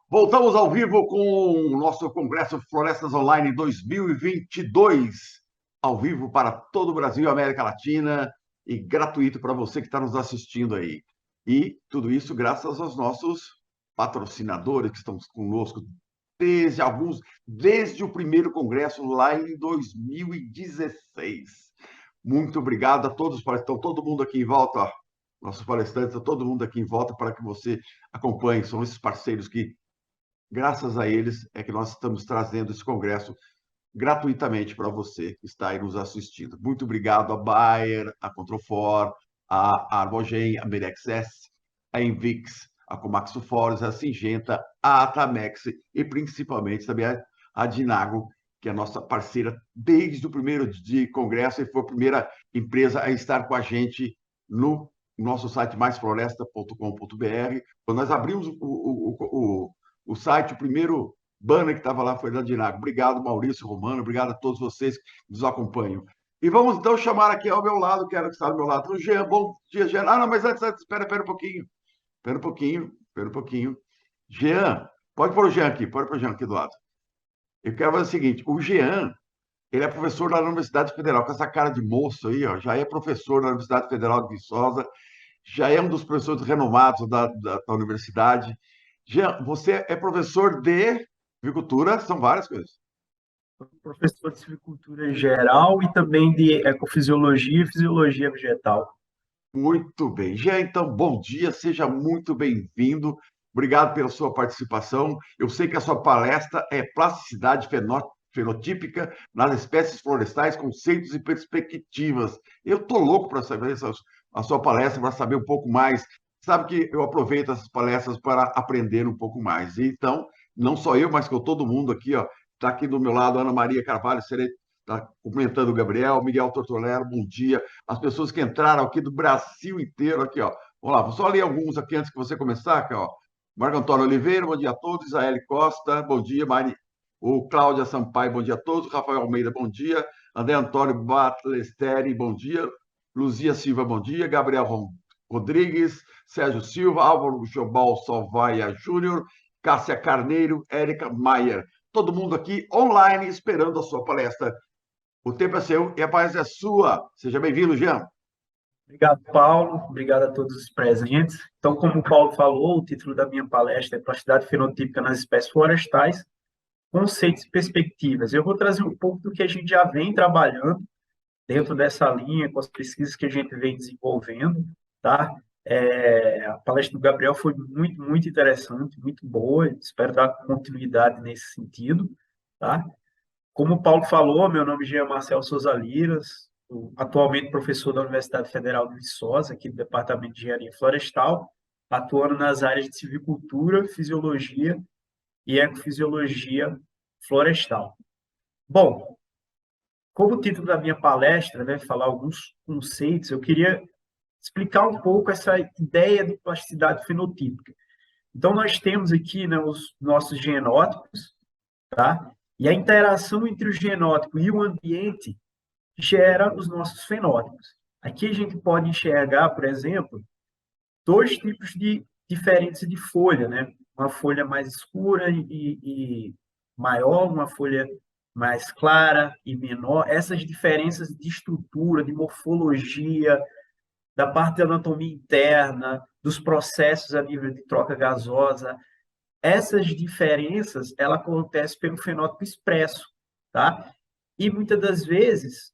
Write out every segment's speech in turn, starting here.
Voltamos ao vivo com o nosso Congresso Florestas Online 2022, ao vivo para todo o Brasil e América Latina e gratuito para você que está nos assistindo aí. E tudo isso graças aos nossos patrocinadores que estão conosco desde o primeiro congresso lá em 2016. Muito obrigado a todos, estão todo mundo aqui em volta, ó, nossos palestrantes, todo mundo aqui em volta para que você acompanhe. São esses parceiros que, graças a eles, é que nós estamos trazendo esse congresso gratuitamente para você que está aí nos assistindo. Muito obrigado a Bayer, a Controfor, a Arbogen, a Merexes, a Invix, a Comaxo Forest, a Singenta, a Atamex e principalmente também a Dinago, que é a nossa parceira desde o primeiro dia de congresso e foi a primeira empresa a estar com a gente no nosso site maisfloresta.com.br. Quando nós abrimos o site, o primeiro banner que estava lá foi da Dinago. Obrigado, Maurício Romano, obrigado a todos vocês que nos acompanham. E vamos então chamar aqui ao meu lado, quero que está do meu lado, o Jean. Bom dia, Jean. Ah, não, mas antes, espera um pouquinho. Espera um pouquinho. Jean, pode pôr o Jean aqui, pode pôr o Jean aqui do lado. Eu quero fazer o seguinte: o Jean, ele é professor lá na Universidade Federal, com essa cara de moço aí, ó, já é professor da Universidade Federal de Viçosa, já é um dos professores renomados da universidade. Jean, você é professor de agricultura, são várias coisas. Professor de silvicultura geral e também de ecofisiologia e fisiologia vegetal. Muito bem. Jean, então, bom dia, seja muito bem-vindo. Obrigado pela sua participação. Eu sei que a sua palestra é plasticidade fenotípica nas espécies florestais, conceitos e perspectivas. Eu estou louco para saber a sua palestra, para saber um pouco mais. Sabe que eu aproveito essas palestras para aprender um pouco mais. Então, não só eu, mas com todo mundo aqui, ó, está aqui do meu lado, Ana Maria Carvalho, está cumprimentando o Gabriel, Miguel Tortolero, bom dia. As pessoas que entraram aqui do Brasil inteiro, aqui, ó. Vamos lá, vou só ler alguns aqui antes que você começar, aqui, ó. Marco Antônio Oliveira, bom dia a todos. Isaele Costa, bom dia. O Cláudia Sampaio, bom dia a todos. Rafael Almeida, bom dia. André Antônio Batlesteri, bom dia. Luzia Silva, bom dia. Gabriel Rodrigues, Sérgio Silva, Álvaro Jobal Salvaia Júnior, Cássia Carneiro, Érica Maier. Todo mundo aqui online esperando a sua palestra. O tempo é seu e a paz é sua. Seja bem-vindo, Jean. Obrigado, Paulo. Obrigado a todos os presentes. Então, como o Paulo falou, o título da minha palestra é Plasticidade Fenotípica nas Espécies Florestais, Conceitos e Perspectivas. Eu vou trazer um pouco do que a gente já vem trabalhando dentro dessa linha, com as pesquisas que a gente vem desenvolvendo, tá? A palestra do Gabriel foi muito, muito interessante, muito boa. Espero dar continuidade nesse sentido, tá? Como o Paulo falou, meu nome é Jean Marcel Souza Liras, atualmente professor da Universidade Federal de Viçosa, aqui do Departamento de Engenharia Florestal, atuando nas áreas de silvicultura, fisiologia e ecofisiologia florestal. Bom, como o título da minha palestra, né, falar alguns conceitos, eu queria explicar um pouco essa ideia de plasticidade fenotípica. Então, nós temos aqui, né, os nossos genótipos, tá? E a interação entre o genótipo e o ambiente gera os nossos fenótipos. Aqui a gente pode enxergar, por exemplo, dois tipos diferentes de folha, né? Uma folha mais escura e maior, uma folha mais clara e menor. Essas diferenças de estrutura, de morfologia, da parte da anatomia interna, dos processos a nível de troca gasosa, essas diferenças, ela acontece pelo fenótipo expresso, tá? E muitas das vezes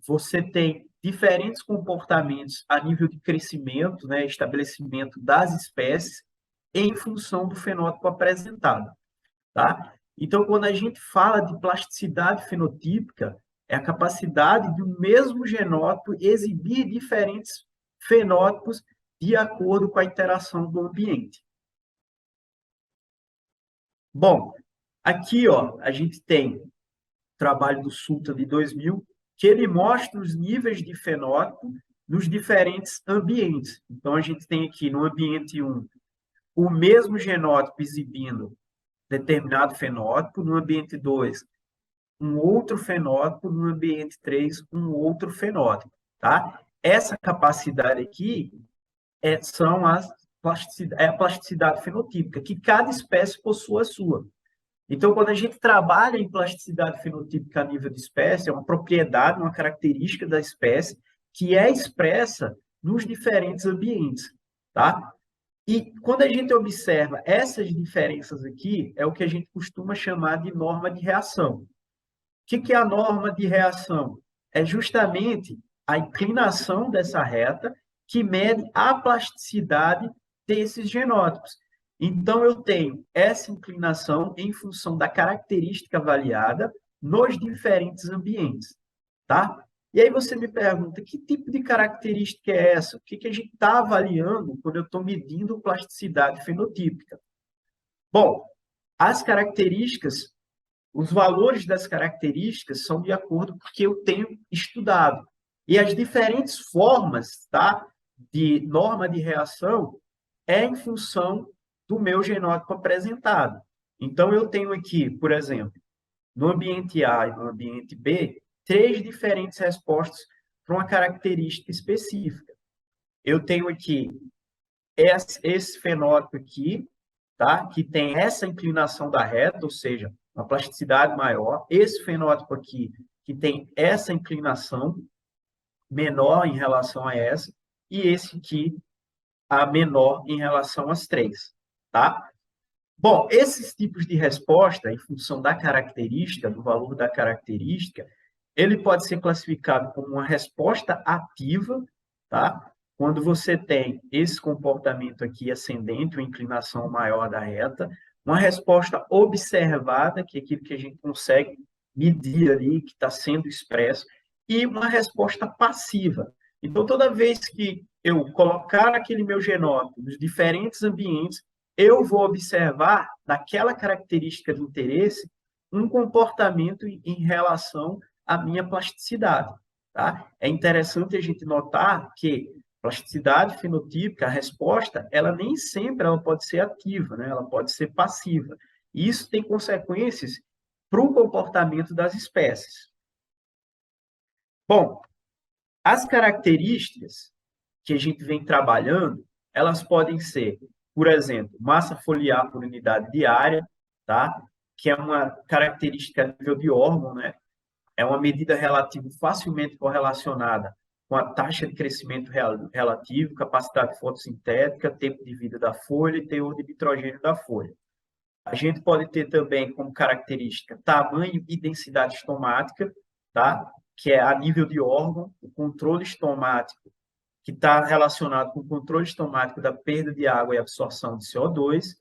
você tem diferentes comportamentos a nível de crescimento, né, estabelecimento das espécies em função do fenótipo apresentado, tá? Então, quando a gente fala de plasticidade fenotípica, é a capacidade do mesmo genótipo exibir diferentes fenótipos de acordo com a interação do ambiente. Bom, aqui ó, a gente tem o trabalho do Sulta de 2000, que ele mostra os níveis de fenótipo nos diferentes ambientes. Então, a gente tem aqui no ambiente 1 o mesmo genótipo exibindo determinado fenótipo, no ambiente 2 um outro fenótipo, no ambiente 3 um outro fenótipo, tá? Essa capacidade aqui são as plasticidade, é a plasticidade fenotípica, que cada espécie possui a sua. Então, quando a gente trabalha em plasticidade fenotípica a nível de espécie, é uma propriedade, uma característica da espécie que é expressa nos diferentes ambientes, tá? E quando a gente observa essas diferenças aqui, é o que a gente costuma chamar de norma de reação. O que é a norma de reação? É justamente a inclinação dessa reta que mede a plasticidade desses genótipos. Então, eu tenho essa inclinação em função da característica avaliada nos diferentes ambientes, tá? E aí você me pergunta, que tipo de característica é essa? O que a gente está avaliando quando eu estou medindo plasticidade fenotípica? Bom, as características, os valores das características são de acordo com o que eu tenho estudado. E as diferentes formas, tá, de norma de reação é em função do meu genótipo apresentado. Então, eu tenho aqui, por exemplo, no ambiente A e no ambiente B, 3 diferentes respostas para uma característica específica. Eu tenho aqui esse fenótipo aqui, tá? Que tem essa inclinação da reta, ou seja, uma plasticidade maior. Esse fenótipo aqui, que tem essa inclinação menor em relação a essa. E esse aqui, a menor em relação às 3, tá? Bom, esses tipos de resposta, em função da característica, do valor da característica, ele pode ser classificado como uma resposta ativa, tá? Quando você tem esse comportamento aqui ascendente, uma inclinação maior da reta, uma resposta observada, que é aquilo que a gente consegue medir ali, que está sendo expresso, e uma resposta passiva. Então, toda vez que eu colocar aquele meu genótipo nos diferentes ambientes, eu vou observar, naquela característica de interesse, um comportamento em relação à minha plasticidade. Tá? É interessante a gente notar que plasticidade fenotípica, a resposta, ela nem sempre ela pode ser ativa, né? Ela pode ser passiva. E isso tem consequências para o comportamento das espécies. Bom, as características que a gente vem trabalhando, elas podem ser, por exemplo, massa foliar por unidade diária, tá? Que é uma característica a nível de órgão, né? É uma medida relativa facilmente correlacionada com a taxa de crescimento relativo, capacidade fotossintética, tempo de vida da folha e teor de nitrogênio da folha. A gente pode ter também como característica tamanho e densidade estomática, tá? Que é a nível de órgão, o controle estomático, que está relacionado com o controle estomático da perda de água e absorção de CO2.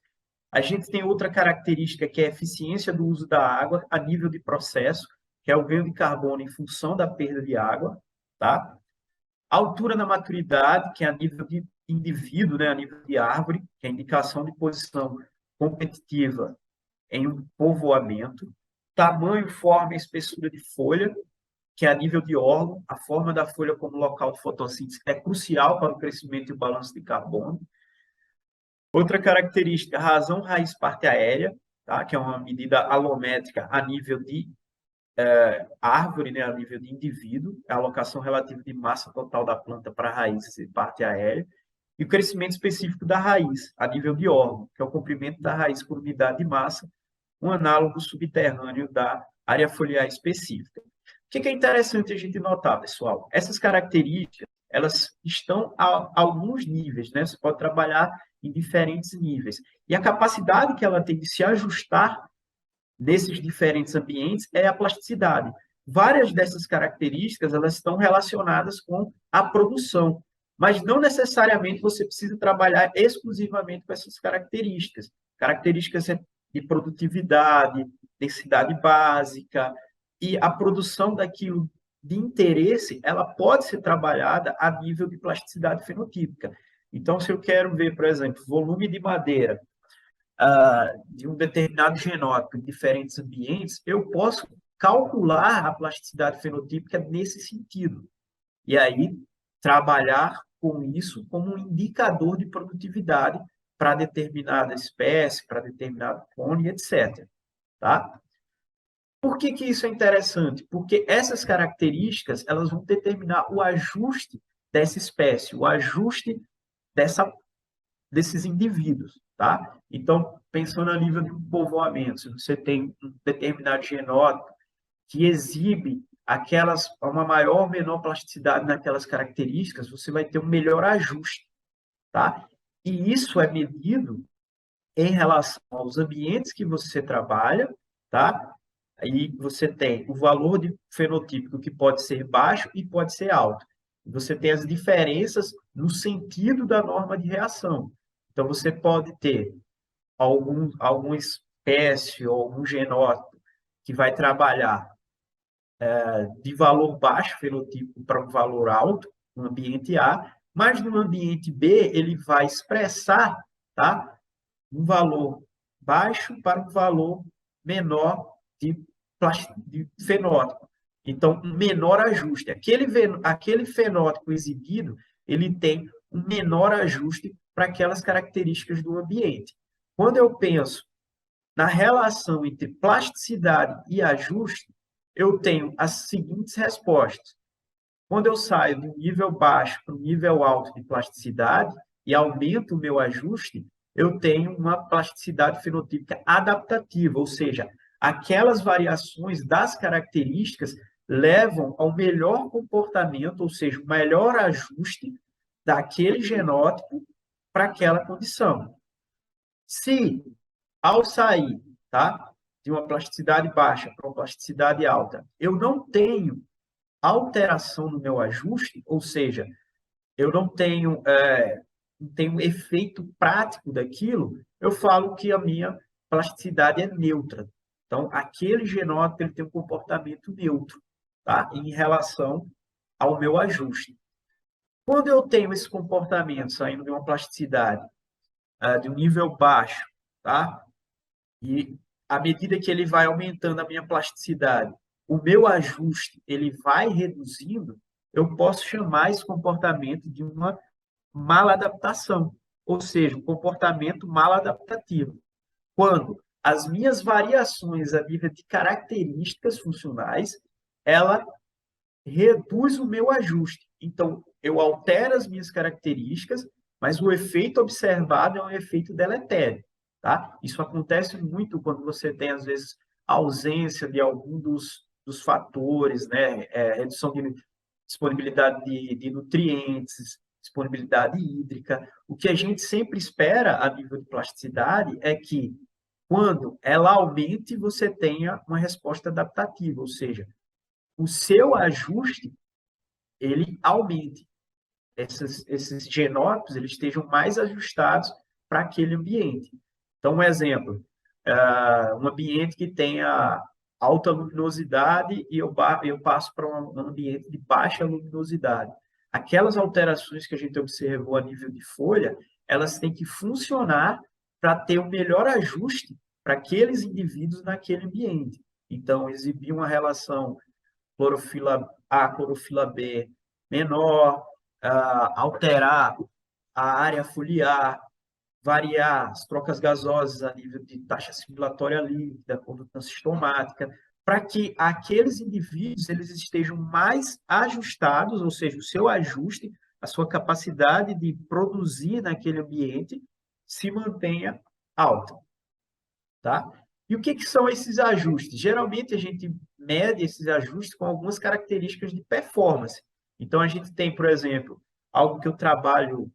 A gente tem outra característica que é a eficiência do uso da água a nível de processo, que é o ganho de carbono em função da perda de água, tá? A altura na maturidade, que é a nível de indivíduo, né, a nível de árvore, que é a indicação de posição competitiva em um povoamento. Tamanho, forma e espessura de folha, que é a nível de órgão, a forma da folha como local de fotossíntese é crucial para o crescimento e o balanço de carbono. Outra característica, razão raiz parte aérea, tá? Que é uma medida alométrica a nível de árvore, né? A nível de indivíduo, a alocação relativa de massa total da planta para a raiz e parte aérea. E o crescimento específico da raiz, a nível de órgão, que é o comprimento da raiz por unidade de massa, um análogo subterrâneo da área foliar específica. O que é interessante a gente notar, pessoal? Essas características, elas estão a alguns níveis, né? Você pode trabalhar em diferentes níveis. E a capacidade que ela tem de se ajustar nesses diferentes ambientes é a plasticidade. Várias dessas características, elas estão relacionadas com a produção, mas não necessariamente você precisa trabalhar exclusivamente com essas características. Características de produtividade, densidade básica, e a produção daquilo de interesse, ela pode ser trabalhada a nível de plasticidade fenotípica. Então, se eu quero ver, por exemplo, volume de madeira de um determinado genótipo em diferentes ambientes, eu posso calcular a plasticidade fenotípica nesse sentido. E aí, trabalhar com isso como um indicador de produtividade para determinada espécie, para determinado clone, etc. Tá? Por que isso é interessante? Porque essas características elas vão determinar o ajuste dessa espécie, o ajuste dessa desses indivíduos, tá? Então, pensando a nível de povoamento, se você tem um determinado genótipo que exibe uma maior ou menor plasticidade naquelas características, você vai ter um melhor ajuste, tá? E isso é medido em relação aos ambientes que você trabalha, tá? Aí você tem o valor de fenotípico que pode ser baixo e pode ser alto. Você tem as diferenças no sentido da norma de reação. Então, você pode ter alguma espécie ou algum genótipo que vai trabalhar de valor baixo fenotípico para um valor alto no ambiente A, mas no ambiente B ele vai expressar, tá, um valor baixo para um valor menor de fenótipo. Então, um menor ajuste. Aquele fenótipo exibido, ele tem um menor ajuste para aquelas características do ambiente. Quando eu penso na relação entre plasticidade e ajuste, eu tenho as seguintes respostas. Quando eu saio do nível baixo para o nível alto de plasticidade e aumento o meu ajuste, eu tenho uma plasticidade fenotípica adaptativa, ou seja, aquelas variações das características levam ao melhor comportamento, ou seja, o melhor ajuste daquele genótipo para aquela condição. Se, ao sair, tá, de uma plasticidade baixa para uma plasticidade alta, eu não tenho alteração no meu ajuste, ou seja, eu não tenho efeito prático daquilo, eu falo que a minha plasticidade é neutra. Então, aquele genótipo ele tem um comportamento neutro, tá? Em relação ao meu ajuste. Quando eu tenho esse comportamento saindo de uma plasticidade de um nível baixo, tá? E à medida que ele vai aumentando a minha plasticidade, o meu ajuste ele vai reduzindo, eu posso chamar esse comportamento de uma maladaptação, ou seja, um comportamento maladaptativo. Quando as minhas variações a nível de características funcionais, ela reduz o meu ajuste. Então, eu altero as minhas características, mas o efeito observado é um efeito deletério, tá? Isso acontece muito quando você tem, às vezes, ausência de algum dos fatores, né? Redução de disponibilidade de nutrientes, disponibilidade hídrica. O que a gente sempre espera a nível de plasticidade é que, quando ela aumente, você tenha uma resposta adaptativa, ou seja, o seu ajuste ele aumente. Esses genótipos eles estejam mais ajustados para aquele ambiente. Então, um exemplo, um ambiente que tenha alta luminosidade e eu passo para um ambiente de baixa luminosidade. Aquelas alterações que a gente observou a nível de folha, elas têm que funcionar para ter o melhor ajuste para aqueles indivíduos naquele ambiente. Então, exibir uma relação clorofila A, clorofila B menor, alterar a área foliar, variar as trocas gasosas a nível de taxa assimilatória líquida, condutância estomática, para que aqueles indivíduos eles estejam mais ajustados, ou seja, o seu ajuste, a sua capacidade de produzir naquele ambiente se mantenha alta, tá? E o que são esses ajustes? Geralmente a gente mede esses ajustes com algumas características de performance. Então a gente tem, por exemplo, algo que eu trabalho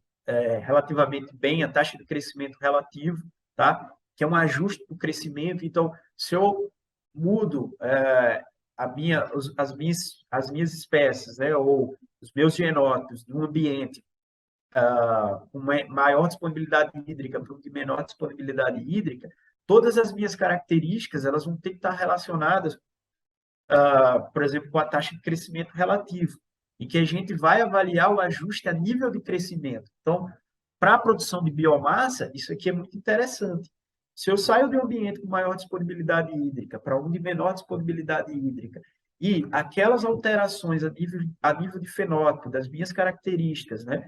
relativamente bem, a taxa de crescimento relativo, tá? Que é um ajuste para o crescimento. Então, se eu mudo as minhas espécies, né, ou os meus genótipos de um ambiente com maior disponibilidade hídrica para um de menor disponibilidade hídrica, todas as minhas características elas vão ter que estar relacionadas, por exemplo, com a taxa de crescimento relativo, e que a gente vai avaliar o ajuste a nível de crescimento. Então, para a produção de biomassa, isso aqui é muito interessante. Se eu saio de um ambiente com maior disponibilidade hídrica para um de menor disponibilidade hídrica, e aquelas alterações a nível de fenótipo das minhas características, né,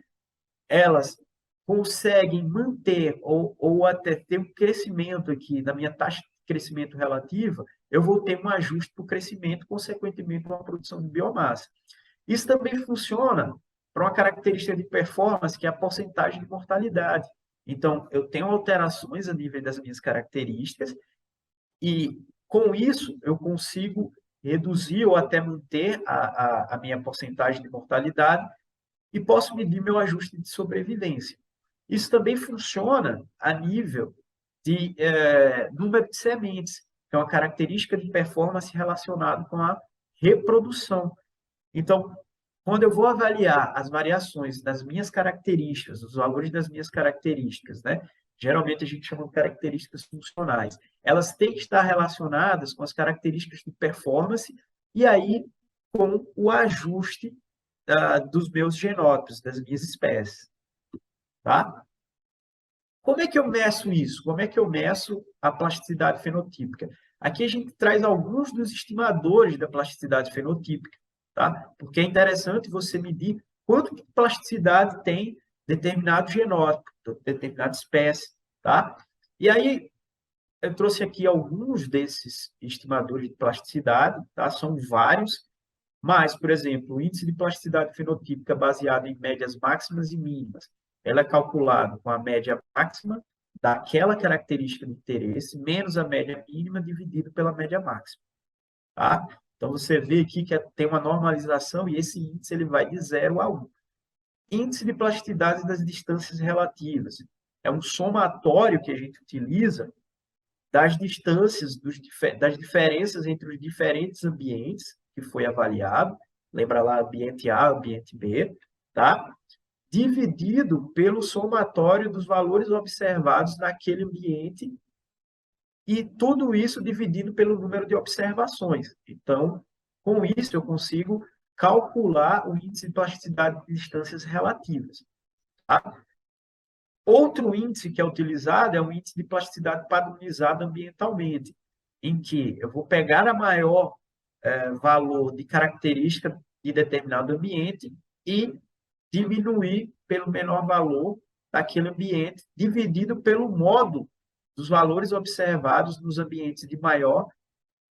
elas conseguem manter ou até ter um crescimento aqui na minha taxa de crescimento relativa, eu vou ter um ajuste para o crescimento, consequentemente, uma produção de biomassa. Isso também funciona para uma característica de performance, que é a porcentagem de mortalidade. Então, eu tenho alterações a nível das minhas características e, com isso, eu consigo reduzir ou até manter a minha porcentagem de mortalidade e posso medir meu ajuste de sobrevivência. Isso também funciona a nível de número de sementes, que é uma característica de performance relacionada com a reprodução. Então, quando eu vou avaliar as variações das minhas características, os valores das minhas características, né? Geralmente a gente chama de características funcionais. Elas têm que estar relacionadas com as características de performance e aí com o ajuste dos meus genótipos, das minhas espécies, tá? Como é que eu meço isso? Como é que eu meço a plasticidade fenotípica? Aqui a gente traz alguns dos estimadores da plasticidade fenotípica, tá? Porque é interessante você medir quanto de plasticidade tem determinado genótipo, determinada espécie, tá? E aí eu trouxe aqui alguns desses estimadores de plasticidade, tá? São vários, mas, por exemplo, o índice de plasticidade fenotípica baseado em médias máximas e mínimas, ela é calculado com a média máxima daquela característica de interesse menos a média mínima dividido pela média máxima, tá? Então, você vê aqui que tem uma normalização e esse índice ele vai de 0 a 1. Índice de plasticidade das distâncias relativas. É um somatório que a gente utiliza das distâncias, das diferenças entre os diferentes ambientes que foi avaliado, lembra lá ambiente A, ambiente B, tá? Dividido pelo somatório dos valores observados naquele ambiente e tudo isso dividido pelo número de observações. Então, com isso eu consigo calcular o índice de plasticidade de distâncias relativas, tá? Outro índice que é utilizado é o índice de plasticidade padronizado ambientalmente, em que eu vou pegar a maior valor de característica de determinado ambiente e diminuir pelo menor valor daquele ambiente, dividido pelo modo dos valores observados nos ambientes de maior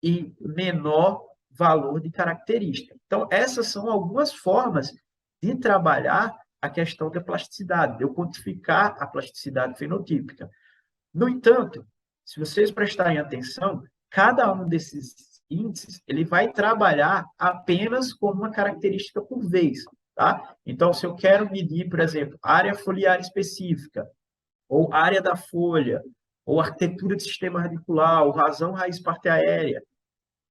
e menor valor de característica. Então, essas são algumas formas de trabalhar a questão da plasticidade, de eu quantificar a plasticidade fenotípica. No entanto, se vocês prestarem atenção, cada um desses índices ele vai trabalhar apenas com uma característica por vez, tá? Então, se eu quero medir, por exemplo, área foliar específica, ou área da folha, ou arquitetura de sistema radicular, ou razão raiz parte aérea.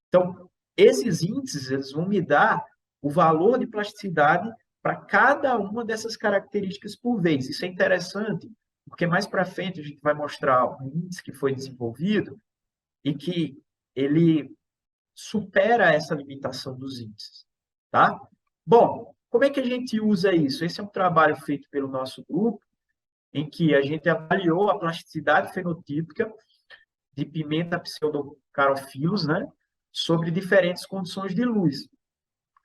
Então, esses índices eles vão me dar o valor de plasticidade para cada uma dessas características por vez. Isso é interessante, porque mais para frente a gente vai mostrar um índice que foi desenvolvido e que ele supera essa limitação dos índices, tá? Bom, como é que a gente usa isso? Esse é um trabalho feito pelo nosso grupo, em que a gente avaliou a plasticidade fenotípica de pimenta pseudocarophyllus, né, sobre diferentes condições de luz.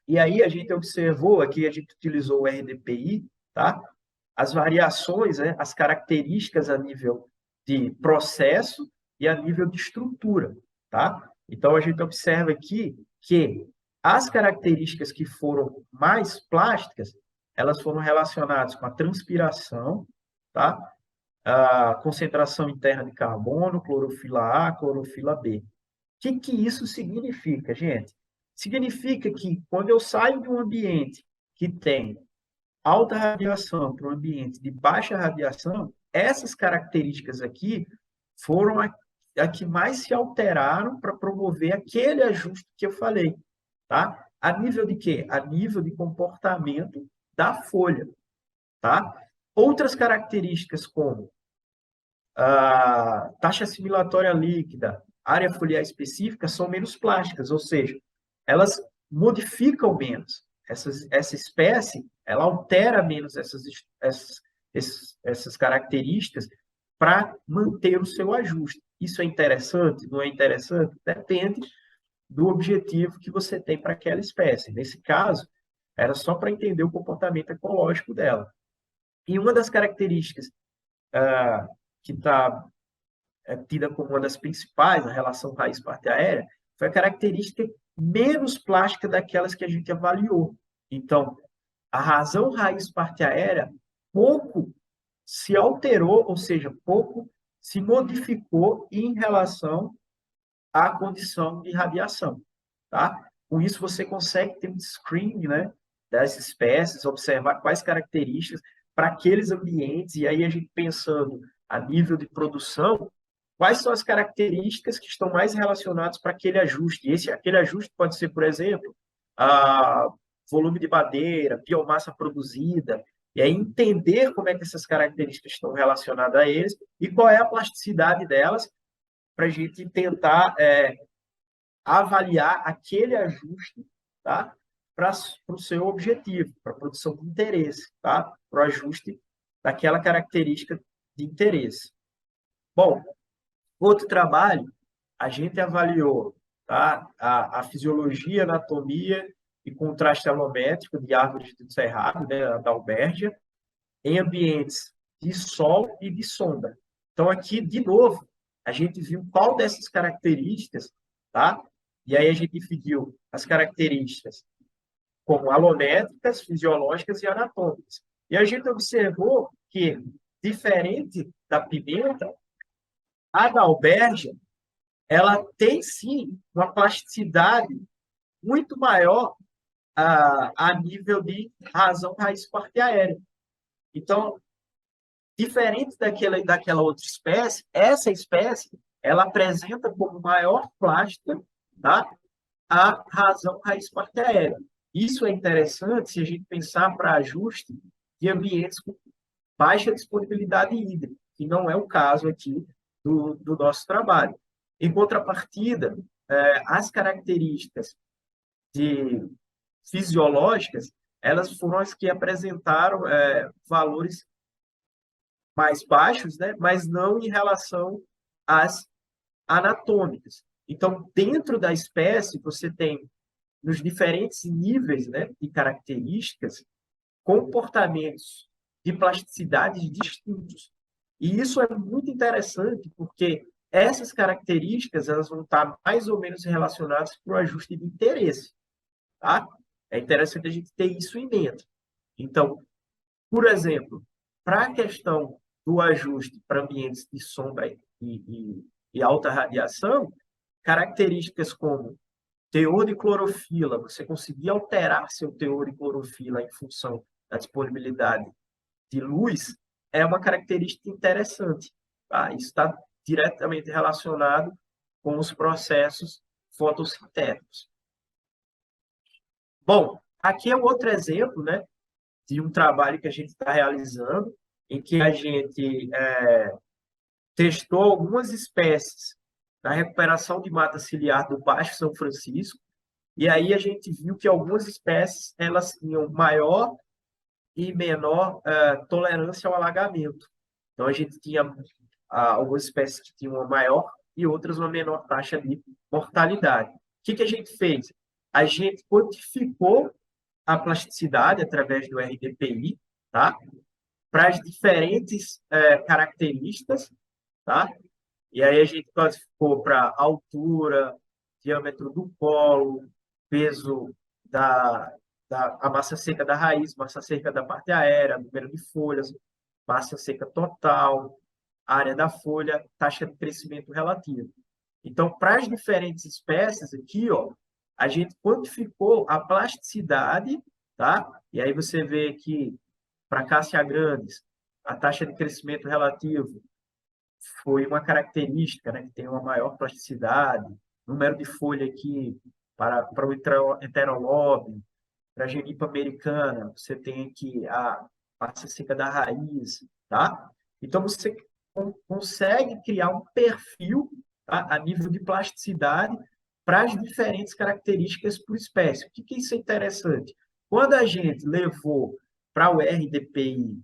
E aí a gente observou, aqui a gente utilizou o RDPI, tá? As variações, né, as características a nível de processo e a nível de estrutura, tá? Então a gente observa aqui que as características que foram mais plásticas, elas foram relacionadas com a transpiração, tá? A concentração interna de carbono, clorofila A, clorofila B. O que isso significa, gente? Significa que quando eu saio de um ambiente que tem alta radiação para um ambiente de baixa radiação, essas características aqui foram a que mais se alteraram para promover aquele ajuste que eu falei, tá? A nível de quê? A nível de comportamento da folha, tá? Outras características como a taxa assimilatória líquida, área foliar específica, são menos plásticas, ou seja, elas modificam menos. Essa espécie, ela altera menos essas características para manter o seu ajuste. Isso é interessante? Não é interessante? Depende do objetivo que você tem para aquela espécie. Nesse caso, era só para entender o comportamento ecológico dela. E uma das características que está tida como uma das principais, a relação raiz-parte aérea, foi a característica menos plástica daquelas que a gente avaliou. Então, a razão raiz-parte aérea pouco se alterou, ou seja, pouco se modificou em relação à condição de radiação, tá? Com isso, você consegue ter um screening, né, das espécies, observar quais características para aqueles ambientes, e aí a gente pensando a nível de produção, quais são as características que estão mais relacionadas para aquele ajuste. Aquele ajuste pode ser, por exemplo, volume de madeira, biomassa produzida, e aí entender como é que essas características estão relacionadas a eles e qual é a plasticidade delas, para a gente tentar avaliar aquele ajuste, tá? Para o seu objetivo, para a produção de interesse, tá? Para o ajuste daquela característica de interesse. Bom, outro trabalho, a gente avaliou, tá? A fisiologia, anatomia e contraste alométrico de árvores do cerrado, né, da albérgia, em ambientes de sol e de sombra. Então, aqui, de novo, a gente viu qual dessas características, tá? E aí a gente dividiu as características como alométricas, fisiológicas e anatômicas. E a gente observou que, diferente da pimenta, a da alberja, ela tem, sim, uma plasticidade muito maior a nível de razão raiz parte aérea. Então, diferente daquela outra espécie, essa espécie, ela apresenta como maior plástica, tá? A razão raiz parte aérea. Isso é interessante se a gente pensar para ajuste de ambientes com baixa disponibilidade hídrica, que não é o caso aqui do nosso trabalho. Em contrapartida, as características fisiológicas, elas foram as que apresentaram valores mais baixos, né? Mas não em relação às anatômicas. Então, dentro da espécie, você tem, nos diferentes níveis, né, de características, comportamentos de plasticidade distintos. E isso é muito interessante, porque essas características elas vão estar mais ou menos relacionadas para o ajuste de interesse. Tá? É interessante a gente ter isso em mente. Então, por exemplo, para a questão do ajuste para ambientes de sombra e alta radiação, características como teor de clorofila, você conseguir alterar seu teor de clorofila em função da disponibilidade de luz, é uma característica interessante. Tá? Isso está diretamente relacionado com os processos fotossintéticos. Bom, aqui é um outro exemplo, né, de um trabalho que a gente está realizando, em que a gente testou algumas espécies na recuperação de mata ciliar do Baixo São Francisco, e aí a gente viu que algumas espécies elas tinham maior e menor tolerância ao alagamento. Então, a gente tinha algumas espécies que tinham uma maior e outras uma menor taxa de mortalidade. O que a gente fez? A gente quantificou a plasticidade através do RDPI, tá? Para as diferentes características, tá? E aí a gente classificou para altura, diâmetro do colo, peso a massa seca da raiz, massa seca da parte aérea, número de folhas, massa seca total, área da folha, taxa de crescimento relativo. Então, para as diferentes espécies aqui, ó, a gente quantificou a plasticidade, tá? E aí você vê que para Cássia grandes, a taxa de crescimento relativo foi uma característica, né, que tem uma maior plasticidade, número de folha aqui para o heterolóbio, para a genipa americana, você tem aqui a massa seca da raiz, tá? Então, você consegue criar um perfil, tá, a nível de plasticidade para as diferentes características por espécie. O que isso é interessante? Quando a gente levou para o RDPI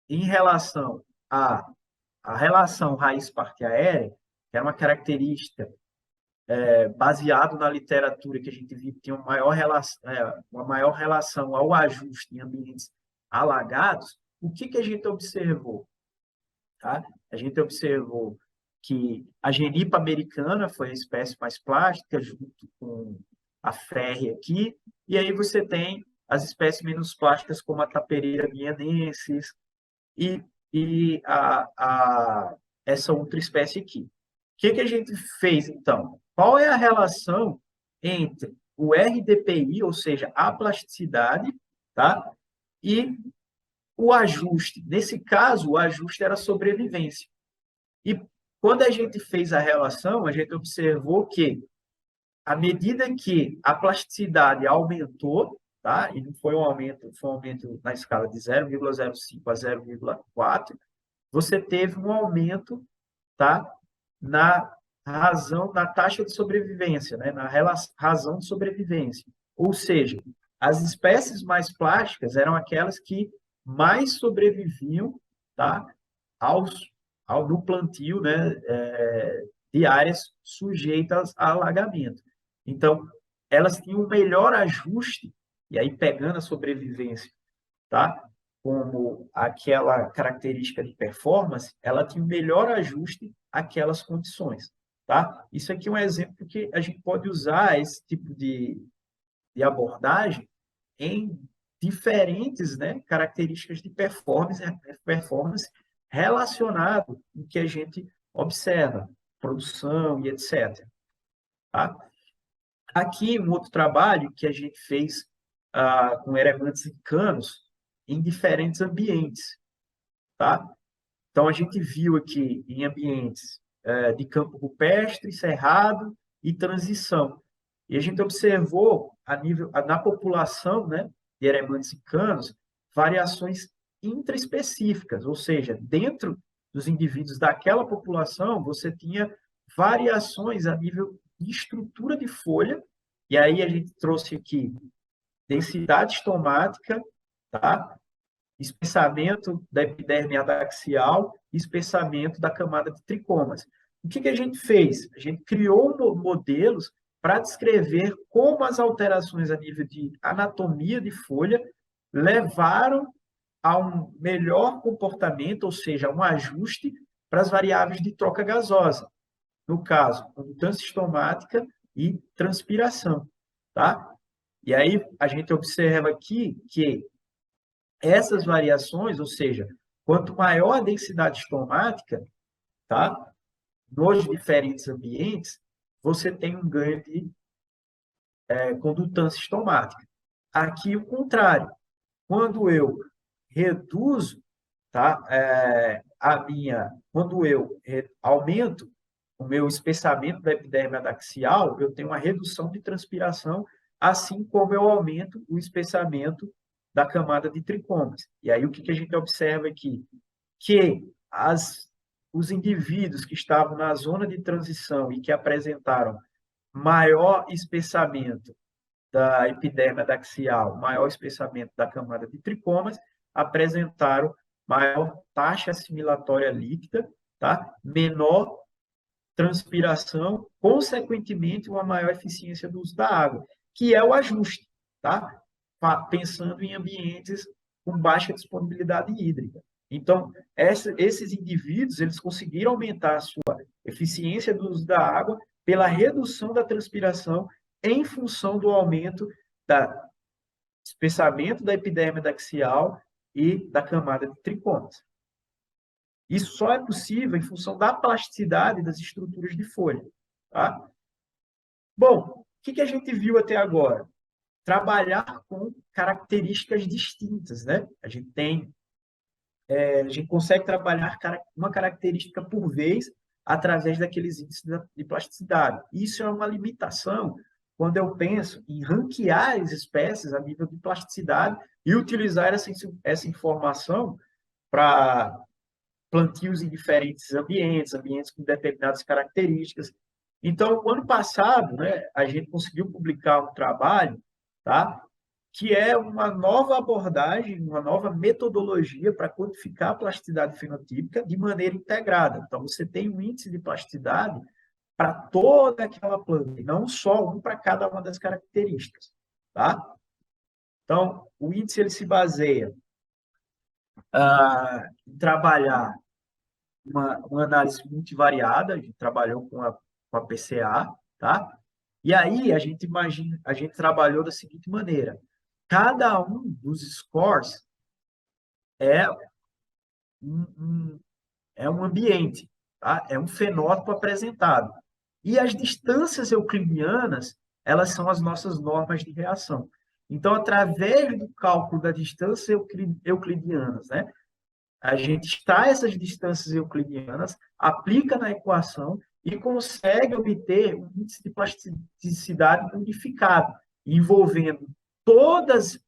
em relação a relação raiz-parte aérea, que é uma característica baseado na literatura que a gente viu que tinha uma maior relação ao ajuste em ambientes alagados, o que a gente observou? Tá? A gente observou que a genipa americana foi a espécie mais plástica, junto com a férrea aqui, e aí você tem as espécies menos plásticas, como a tapereira guianensis, e e essa outra espécie aqui. O que a gente fez, então? Qual é a relação entre o RDPI, ou seja, a plasticidade, tá? E o ajuste. Nesse caso, o ajuste era a sobrevivência. E quando a gente fez a relação, a gente observou que, à medida que a plasticidade aumentou, tá? E não foi um aumento na escala de 0,05 a 0,4, você teve um aumento, tá? Na razão, na taxa de sobrevivência, né? Na razão de sobrevivência. Ou seja, as espécies mais plásticas eram aquelas que mais sobreviviam, tá? No plantio, né? De áreas sujeitas a alagamento. Então, elas tinham um melhor ajuste, e aí pegando a sobrevivência, tá? Como aquela característica de performance, ela tinha um melhor ajuste àquelas condições, tá? Isso aqui é um exemplo que a gente pode usar esse tipo de abordagem em diferentes, né, características de performance relacionado com o que a gente observa, produção e etc. Tá? Aqui, um outro trabalho que a gente fez com elementos e canos em diferentes ambientes, tá? Então, a gente viu aqui em ambientes de campo rupestre, cerrado e transição. E a gente observou, na população, né, de eremantes e canos, variações intraespecíficas, ou seja, dentro dos indivíduos daquela população, você tinha variações a nível de estrutura de folha, e aí a gente trouxe aqui densidade estomática, tá? Espessamento da epiderme adaxial e espessamento da camada de tricomas. O que a gente fez? A gente criou modelos para descrever como as alterações a nível de anatomia de folha levaram a um melhor comportamento, ou seja, um ajuste para as variáveis de troca gasosa. No caso, condutância estomática e transpiração, tá? E aí a gente observa aqui que essas variações, ou seja, quanto maior a densidade estomática, tá? Nos diferentes ambientes, você tem um ganho de condutância estomática. Aqui, o contrário. Quando eu reduzo, tá? Quando eu aumento o meu espessamento da epiderme adaxial, eu tenho uma redução de transpiração, assim como eu aumento o espessamento da camada de tricomas. E aí, o que a gente observa aqui? Que os indivíduos que estavam na zona de transição e que apresentaram maior espessamento da epiderme adaxial, maior espessamento da camada de tricomas, apresentaram maior taxa assimilatória líquida, tá? Menor transpiração, consequentemente, uma maior eficiência do uso da água, que é o ajuste, tá? Pensando em ambientes com baixa disponibilidade hídrica. Então, esses indivíduos, eles conseguiram aumentar a sua eficiência do uso da água pela redução da transpiração em função do aumento do espessamento da epiderme adaxial e da camada de tricomas. Isso só é possível em função da plasticidade das estruturas de folha. Tá? Bom, o que a gente viu até agora? Trabalhar com características distintas, né? A gente consegue trabalhar uma característica por vez através daqueles índices de plasticidade. Isso é uma limitação quando eu penso em ranquear as espécies a nível de plasticidade e utilizar essa informação para plantios em diferentes ambientes com determinadas características. Então, no ano passado, né, a gente conseguiu publicar um trabalho, tá, que é uma nova abordagem, uma nova metodologia para quantificar a plasticidade fenotípica de maneira integrada. Então, você tem um índice de plasticidade para toda aquela planta, e não só um para cada uma das características. Tá? Então, o índice ele se baseia em trabalhar uma análise multivariada, a gente trabalhou com a PCA, tá? E aí a gente trabalhou da seguinte maneira: cada um dos scores é um, um- é um ambiente, tá? É um fenótipo apresentado. E as distâncias euclidianas, elas são as nossas normas de reação. Então, através do cálculo da distância euclidianas, né, a gente extrai essas distâncias euclidianas, aplica na equação e consegue obter um índice de plasticidade unificado, envolvendo todas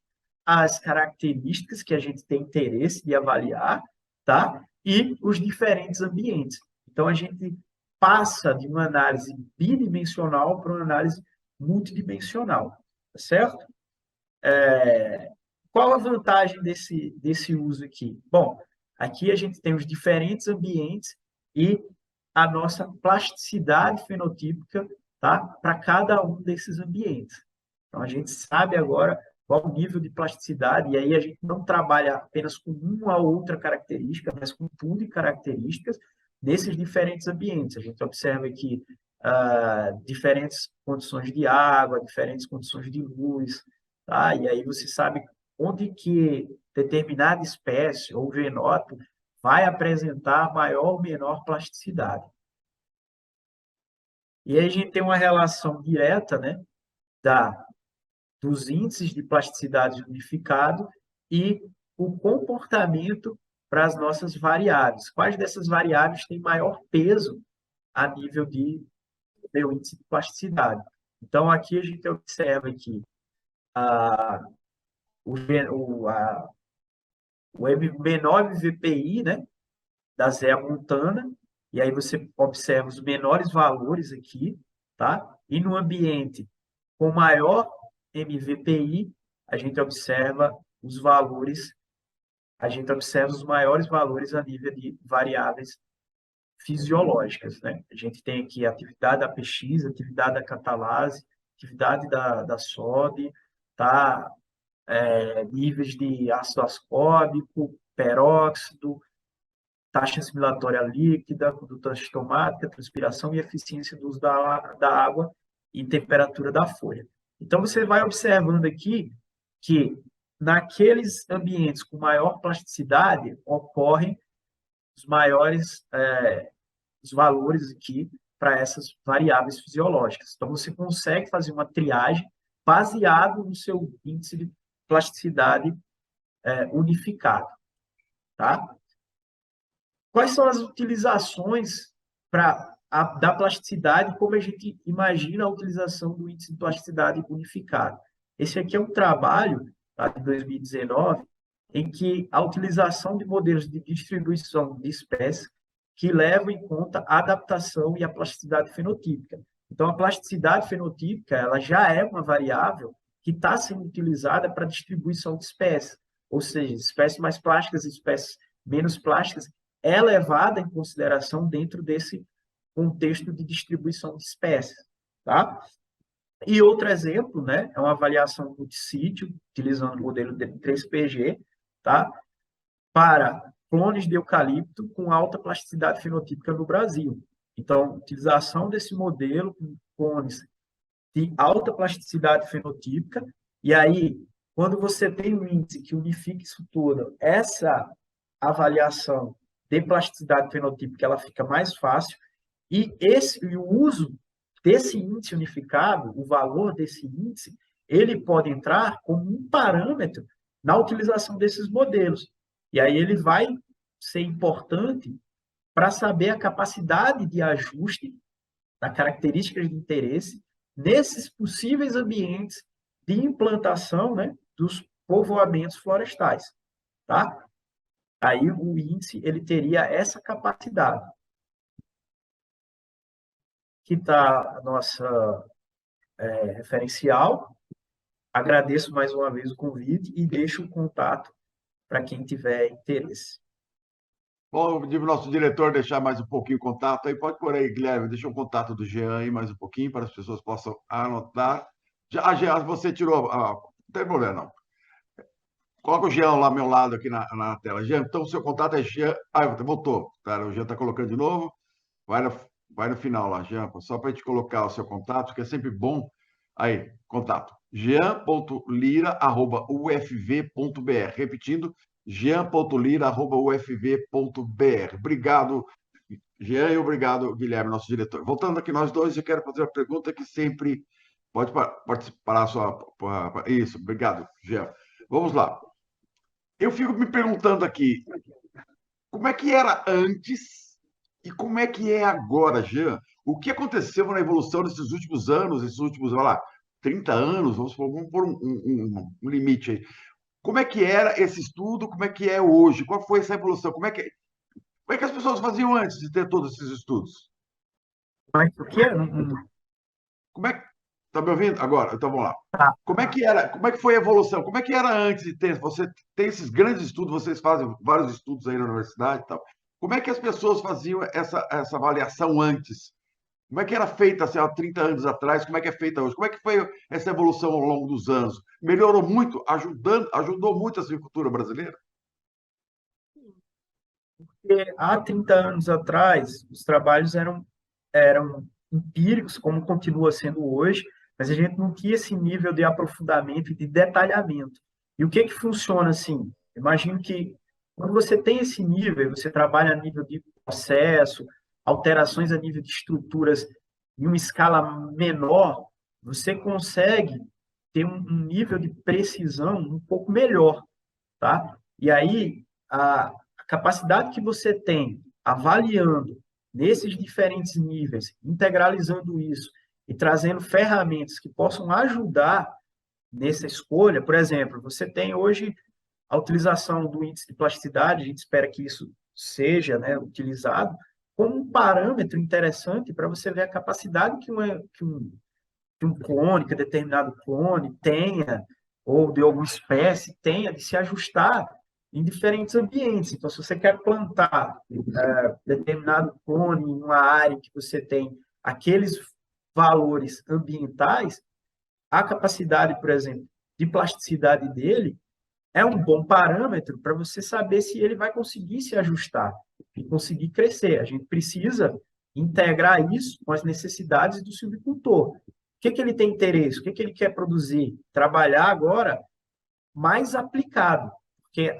as características que a gente tem interesse de avaliar, tá? E os diferentes ambientes. Então, a gente passa de uma análise bidimensional para uma análise multidimensional, tá certo? Qual a vantagem desse uso aqui? Bom, aqui a gente tem os diferentes ambientes e a nossa plasticidade fenotípica, tá? Para cada um desses ambientes. Então, a gente sabe agora qual o nível de plasticidade, e aí a gente não trabalha apenas com uma ou outra característica, mas com tudo de características desses diferentes ambientes. A gente observa aqui diferentes condições de água, diferentes condições de luz, tá? E aí você sabe onde que determinada espécie ou genótipo vai apresentar maior ou menor plasticidade. E aí a gente tem uma relação direta, né, dos índices de plasticidade unificado e o comportamento para as nossas variáveis. Quais dessas variáveis têm maior peso a nível de meu índice de plasticidade? Então, aqui a gente observa que o, o menor MVPI, né, da Zea Montana, e aí você observa os menores valores aqui, tá? E no ambiente com maior MVPI, a gente observa os valores, a gente observa os maiores valores a nível de variáveis fisiológicas, né? A gente tem aqui a atividade da PX, atividade da catalase, atividade da SOD, tá? Níveis de ácido ascórbico, peróxido, taxa assimilatória líquida, conduta astomática, transpiração e eficiência do uso da água e temperatura da folha. Então, você vai observando aqui que naqueles ambientes com maior plasticidade ocorrem os maiores os valores aqui para essas variáveis fisiológicas. Então, você consegue fazer uma triagem baseado no seu índice de plasticidade unificado, tá? Quais são as utilizações da plasticidade, como a gente imagina a utilização do índice de plasticidade unificado? Esse aqui é um trabalho, tá, de 2019, em que a utilização de modelos de distribuição de espécies que levam em conta a adaptação e a plasticidade fenotípica. Então, a plasticidade fenotípica ela já é uma variável que está sendo utilizada para distribuição de espécies, ou seja, espécies mais plásticas e espécies menos plásticas, é levada em consideração dentro desse contexto de distribuição de espécies, tá? E outro exemplo, né, é uma avaliação multissítio, utilizando o modelo de 3PG, tá? Para clones de eucalipto com alta plasticidade fenotípica no Brasil. Então, utilização desse modelo com clones de alta plasticidade fenotípica, e aí, quando você tem um índice que unifica isso tudo, essa avaliação de plasticidade fenotípica ela fica mais fácil, e o uso desse índice unificado, o valor desse índice, ele pode entrar como um parâmetro na utilização desses modelos. E aí ele vai ser importante para saber a capacidade de ajuste da características de interesse nesses possíveis ambientes de implantação, né, dos povoamentos florestais, tá? Aí o índice ele teria essa capacidade. Aqui está a nossa referencial. Agradeço mais uma vez o convite e deixo o contato para quem tiver interesse. Bom, eu digo nosso diretor deixar mais um pouquinho o contato aí. Pode pôr aí, Guilherme, deixa o contato do Jean aí mais um pouquinho para as pessoas possam anotar. Jean, você tirou. Não tem problema, não. Coloca o Jean lá ao meu lado aqui na tela. Jean, então o seu contato é Jean. Voltou. Tá, o Jean está colocando de novo. Vai no final lá, Jean, só para a gente colocar o seu contato, que é sempre bom. Aí, contato. jean.lira@ufv.br. Repetindo, jean.lira@ufv.br. Obrigado, Jean, e obrigado, Guilherme, nosso diretor. Voltando aqui nós dois, eu quero fazer uma pergunta que sempre pode participar a sua. Isso, obrigado, Jean. Vamos lá. Eu fico me perguntando aqui, como é que era antes e como é que é agora, Jean? O que aconteceu na evolução desses últimos anos, esses últimos, vai lá, 30 anos, vamos pôr um limite aí. Como é que era esse estudo? Como é que é hoje? Qual foi essa evolução? Como é que as pessoas faziam antes de ter todos esses estudos? Mas o que é? Como é que... Tá me ouvindo? Agora, então vamos lá. Tá. Como é que era? Como é que foi a evolução? Como é que era antes de ter? Você tem esses grandes estudos, vocês fazem vários estudos aí na universidade e tal. Como é que as pessoas faziam essa avaliação antes? Como é que era feita assim, há 30 anos atrás? Como é que é feita hoje? Como é que foi essa evolução ao longo dos anos? Melhorou muito, ajudou muito a silvicultura brasileira? Porque há 30 anos atrás, os trabalhos eram empíricos, como continua sendo hoje, mas a gente não tinha esse nível de aprofundamento e de detalhamento. E o que que funciona assim? Imagino que quando você tem esse nível, você trabalha a nível de processo, alterações a nível de estruturas em uma escala menor, você consegue ter um nível de precisão um pouco melhor, tá? E aí, a capacidade que você tem avaliando nesses diferentes níveis, integralizando isso e trazendo ferramentas que possam ajudar nessa escolha, por exemplo, você tem hoje a utilização do índice de plasticidade, a gente espera que isso seja, né, utilizado como um parâmetro interessante para você ver a capacidade que um clone, que determinado clone tenha, ou de alguma espécie tenha, de se ajustar em diferentes ambientes. Então, se você quer plantar determinado clone em uma área que você tem aqueles valores ambientais, a capacidade, por exemplo, de plasticidade dele é um bom parâmetro para você saber se ele vai conseguir se ajustar e conseguir crescer. A gente precisa integrar isso com as necessidades do silvicultor. O que, que ele tem interesse? O que, que ele quer produzir? Trabalhar agora mais aplicado, porque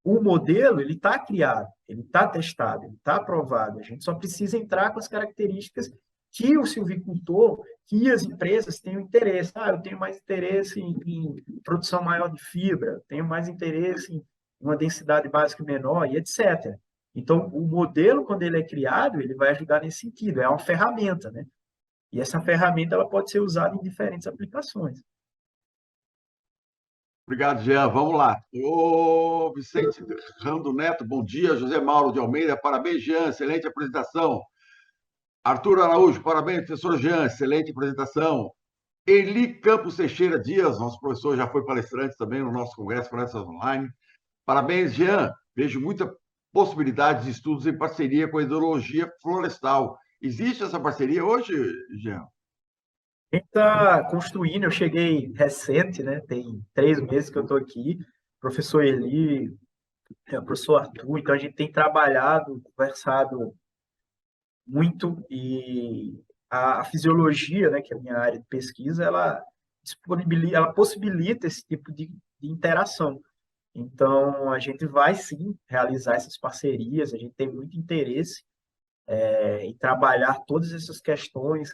o modelo ele está criado, ele está testado, ele está aprovado. A gente só precisa entrar com as características que o silvicultor, que as empresas tenham interesse. Ah, eu tenho mais interesse em produção maior de fibra, tenho mais interesse em uma densidade básica menor e etc. Então, o modelo, quando ele é criado, ele vai ajudar nesse sentido. É uma ferramenta, né? E essa ferramenta ela pode ser usada em diferentes aplicações. Obrigado, Jean. Vamos lá. Ô, Vicente Rando Neto, bom dia. José Mauro de Almeida, parabéns, Jean, excelente apresentação. Arthur Araújo, parabéns, professor Jean, excelente apresentação. Eli Campos Teixeira Dias, nosso professor, já foi palestrante também no nosso congresso, palestras online. Parabéns, Jean. Vejo muita possibilidade de estudos em parceria com a ideologia florestal. Existe essa parceria hoje, Jean? A gente está construindo, eu cheguei recente, né? Tem 3 meses que eu estou aqui, professor Eli, professor Arthur, então a gente tem trabalhado, conversado muito e a fisiologia, né, que é a minha área de pesquisa, ela possibilita esse tipo de interação. Então, a gente vai sim realizar essas parcerias, a gente tem muito interesse em trabalhar todas essas questões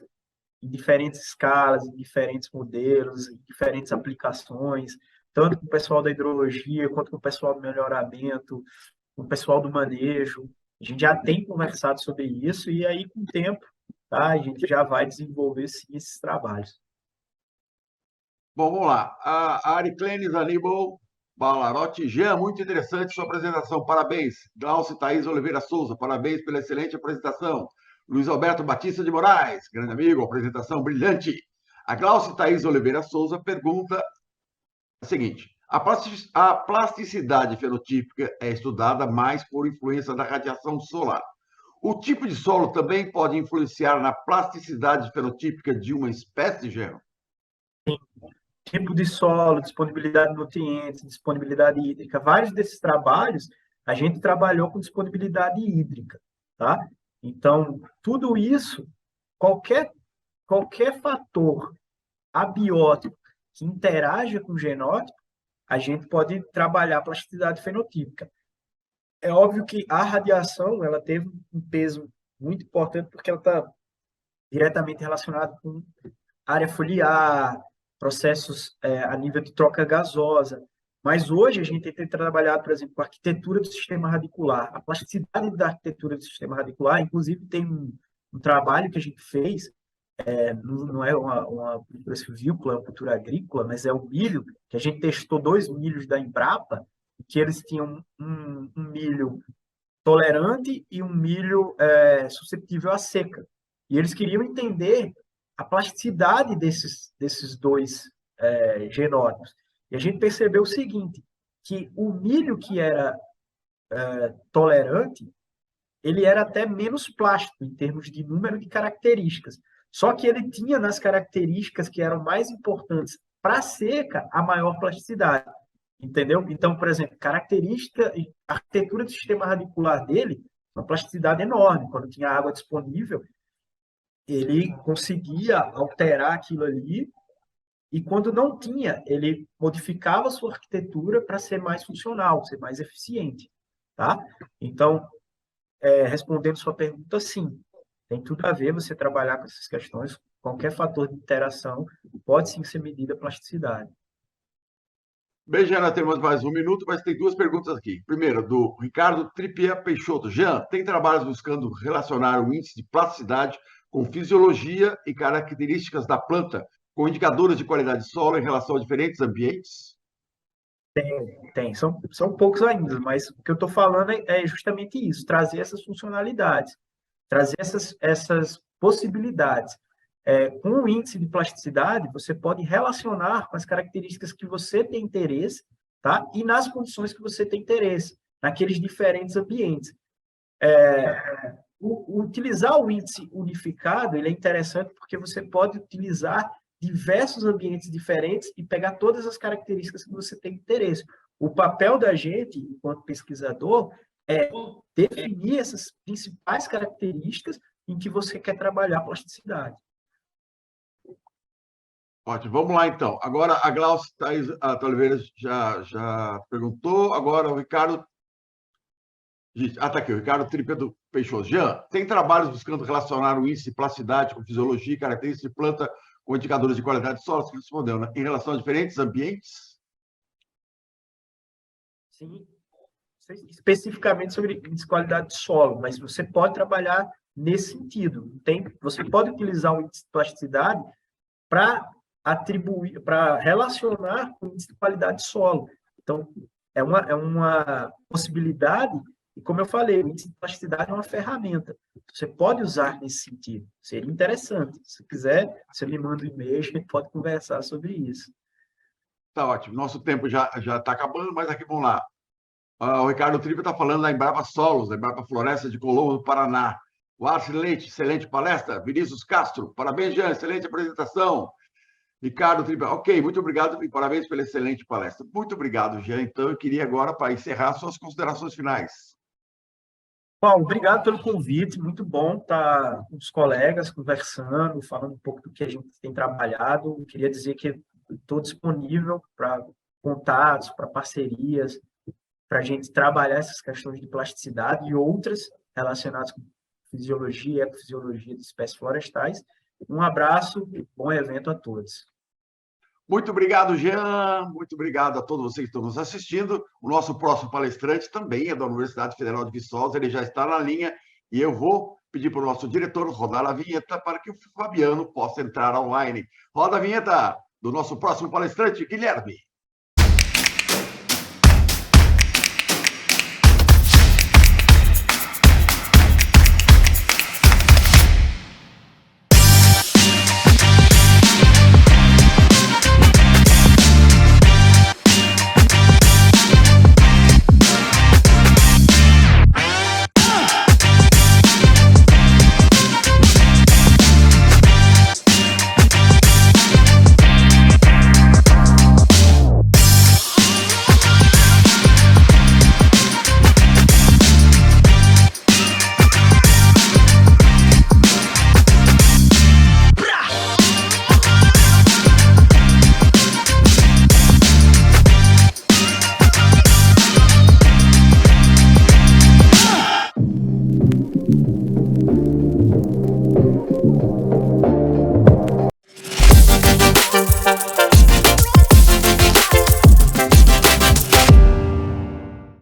em diferentes escalas, em diferentes modelos, em diferentes aplicações, tanto com o pessoal da hidrologia, quanto com o pessoal do melhoramento, com o pessoal do manejo. A gente já tem conversado sobre isso e aí, com o tempo, tá, a gente já vai desenvolver, sim, esses trabalhos. Bom, vamos lá. A Ariclenes Aníbal Balarotti, Jean, muito interessante sua apresentação. Parabéns. Glaucio Thaís Oliveira Souza, parabéns pela excelente apresentação. Luiz Alberto Batista de Moraes, grande amigo, apresentação brilhante. A Glaucio Thaís Oliveira Souza pergunta o seguinte: a plasticidade fenotípica é estudada mais por influência da radiação solar. O tipo de solo também pode influenciar na plasticidade fenotípica de uma espécie, Jean? Tipo de solo, disponibilidade de nutrientes, disponibilidade hídrica, vários desses trabalhos a gente trabalhou com disponibilidade hídrica, tá? Então, tudo isso, qualquer, qualquer fator abiótico que interaja com o genótipo, a gente pode trabalhar a plasticidade fenotípica. É óbvio que a radiação ela teve um peso muito importante porque ela está diretamente relacionada com área foliar, processos a nível de troca gasosa. Mas hoje a gente tem trabalhado, por exemplo, com a arquitetura do sistema radicular. A plasticidade da arquitetura do sistema radicular, inclusive, tem um trabalho que a gente fez, não é uma cultura silvícola, é uma cultura agrícola, mas é o milho, que a gente testou 2 milhos da Embrapa, que eles tinham um milho tolerante e um milho suscetível à seca. E eles queriam entender a plasticidade desses dois genótipos. E a gente percebeu o seguinte, que o milho que era tolerante, ele era até menos plástico em termos de número de características. Só que ele tinha nas características que eram mais importantes para a seca a maior plasticidade. Entendeu? Então, por exemplo, característica e arquitetura do sistema radicular dele, uma plasticidade enorme. Quando tinha água disponível, ele conseguia alterar aquilo ali, e quando não tinha, ele modificava a sua arquitetura para ser mais funcional, ser mais eficiente, tá? Então, respondendo sua pergunta, sim, tem tudo a ver você trabalhar com essas questões, qualquer fator de interação pode sim ser medida a plasticidade. Bem, Jean, temos mais um minuto, mas tem duas perguntas aqui. Primeiro, do Ricardo Trippier Peixoto. Jean, tem trabalhos buscando relacionar o índice de plasticidade com fisiologia e características da planta, com indicadores de qualidade de solo em relação a diferentes ambientes? Tem. São poucos ainda, mas o que eu estou falando é justamente isso, trazer essas funcionalidades, trazer essas possibilidades. Com o índice de plasticidade, você pode relacionar com as características que você tem interesse, tá? E nas condições que você tem interesse, naqueles diferentes ambientes. Utilizar o índice unificado, ele é interessante porque você pode utilizar diversos ambientes diferentes e pegar todas as características que você tem interesse. O papel da gente, enquanto pesquisador, é definir essas principais características em que você quer trabalhar a plasticidade. Ótimo, vamos lá então. Agora a Glaucia Oliveira já perguntou, agora o Ricardo. Está aqui, o Ricardo Trippier Peixoto. Jean, tem trabalhos buscando relacionar o índice de plasticidade com fisiologia e características de planta com indicadores de qualidade de solo? Você respondeu, né? Em relação a diferentes ambientes? Sim, especificamente sobre qualidade de solo, mas você pode trabalhar nesse sentido. Você pode utilizar o índice de plasticidade para atribuir, para relacionar com o índice de qualidade de solo. Então, é uma possibilidade, e como eu falei, o índice de plasticidade é uma ferramenta. Você pode usar nesse sentido. Seria interessante. Se quiser, você me manda um e-mail, a gente pode conversar sobre isso. Tá ótimo. Nosso tempo já está acabando, mas aqui vamos lá. O Ricardo Trippier está falando da Embrapa Solos, da Embrapa Floresta de Colombo, do Paraná. O Arce Leite, excelente palestra. Vinícius Castro, parabéns, Jean, excelente apresentação. Ricardo Trippier, ok, muito obrigado e parabéns pela excelente palestra. Muito obrigado, Jean. Então, eu queria agora, para encerrar, suas considerações finais. Paulo, obrigado pelo convite. Muito bom estar com os colegas conversando, falando um pouco do que a gente tem trabalhado. Eu queria dizer que estou disponível para contatos, para parcerias, para a gente trabalhar essas questões de plasticidade e outras relacionadas com fisiologia e ecofisiologia de espécies florestais. Um abraço e bom evento a todos. Muito obrigado, Jean. Muito obrigado a todos vocês que estão nos assistindo. O nosso próximo palestrante também é da Universidade Federal de Viçosa, ele já está na linha e eu vou pedir para o nosso diretor rodar a vinheta para que o Fabiano possa entrar online. Roda a vinheta do nosso próximo palestrante, Guilherme.